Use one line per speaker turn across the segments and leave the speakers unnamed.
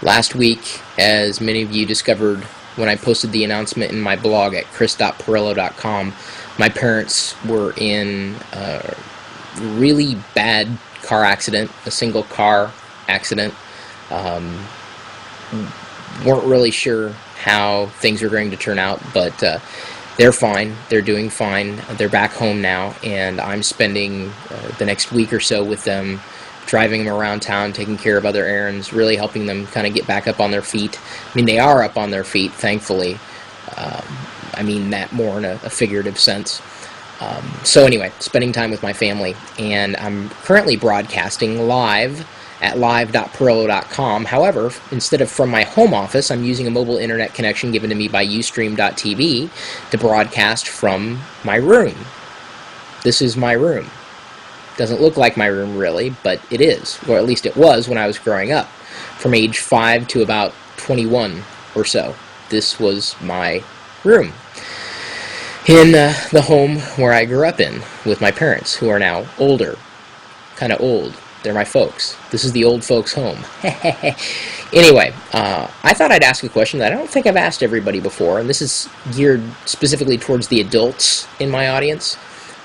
Last week, as many of you discovered when I posted the announcement in my blog at chris.pirillo.com, my parents were in a really bad car accident, a single car accident. Weren't really sure how things were going to turn out, but they're fine. They're doing fine. They're back home now, and I'm spending the next week or so with them, driving them around town, taking care of other errands, really helping them kind of get back up on their feet. I mean, they are up on their feet, thankfully. I mean that more in a figurative sense. So anyway, spending time with my family, and I'm currently broadcasting live at live.pirillo.com. However, instead of from my home office, I'm using a mobile internet connection given to me by Ustream.tv to broadcast from my room. This is my room. Doesn't look like my room really, but it is, or at least it was when I was growing up. From age 5 to about 21 or so, this was my room in the home where I grew up in with my parents, who are now older, kind of old. They're my folks. This is the old folks' home. Anyway, I thought I'd ask a question that I don't think I've asked everybody before, and this is geared specifically towards the adults in my audience,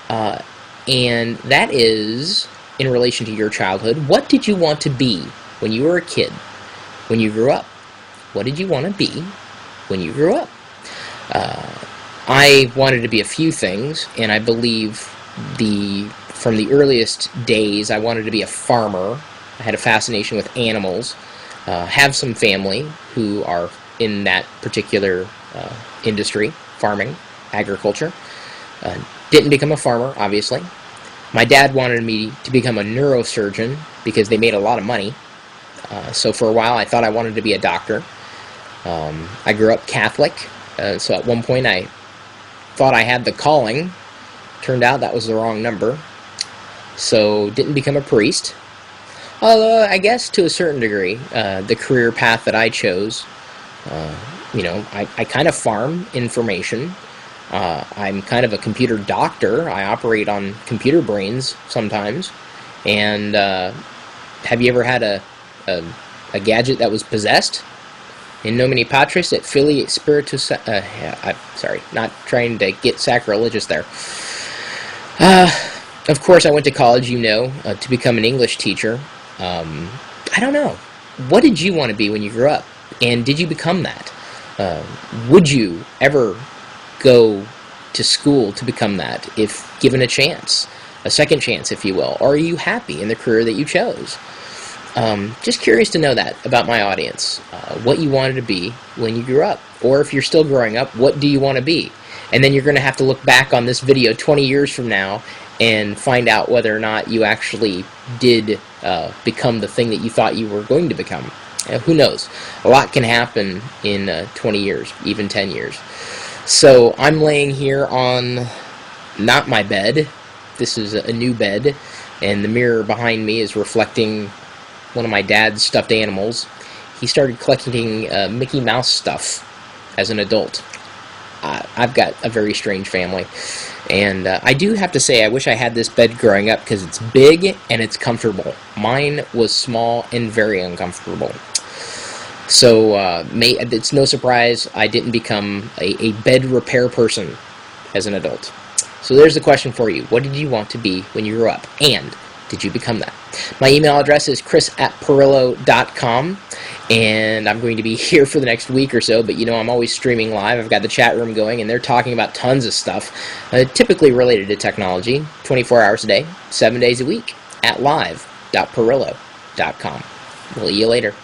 and that is in relation to your childhood. What did you want to be when you were a kid, when you grew up? What did you want to be when you grew up? I wanted to be a few things, and I believe from the earliest days, I wanted to be a farmer. I had a fascination with animals, have some family who are in that particular industry, farming, agriculture. Didn't become a farmer, obviously. My dad wanted me to become a neurosurgeon because they made a lot of money. So for a while, I thought I wanted to be a doctor. I grew up Catholic, so at one point I thought I had the calling. Turned out that was the wrong number. So didn't become a priest, although I guess to a certain degree, the career path that I chose, I kind of farm information. I'm kind of a computer doctor. I operate on computer brains sometimes. And have you ever had a gadget that was possessed? In nomine Patris et Filii et Spiritus. Sorry, not trying to get sacrilegious there. Of course, I went to college, to become an English teacher. I don't know. What did you want to be when you grew up? And did you become that? Would you ever go to school to become that if given a chance? A second chance, if you will. Or are you happy in the career that you chose? Just curious to know that about my audience. What you wanted to be when you grew up. Or if you're still growing up, what do you want to be? And then you're going to have to look back on this video 20 years from now and find out whether or not you actually did become the thing that you thought you were going to become. Who knows? A lot can happen in 20 years, even 10 years. So I'm laying here on not my bed. This is a new bed, and the mirror behind me is reflecting one of my dad's stuffed animals. He started collecting Mickey Mouse stuff as an adult. I've got a very strange family, and I do have to say I wish I had this bed growing up because it's big and it's comfortable. Mine was small and very uncomfortable. So it's no surprise I didn't become a bed repair person as an adult. So there's the question for you. What did you want to be when you grew up? And did you become that? My email address is chris@pirillo.com, and I'm going to be here for the next week or so, but I'm always streaming live. I've got the chat room going, and they're talking about tons of stuff, typically related to technology, 24 hours a day, 7 days a week, at live.pirillo.com. We'll see you later.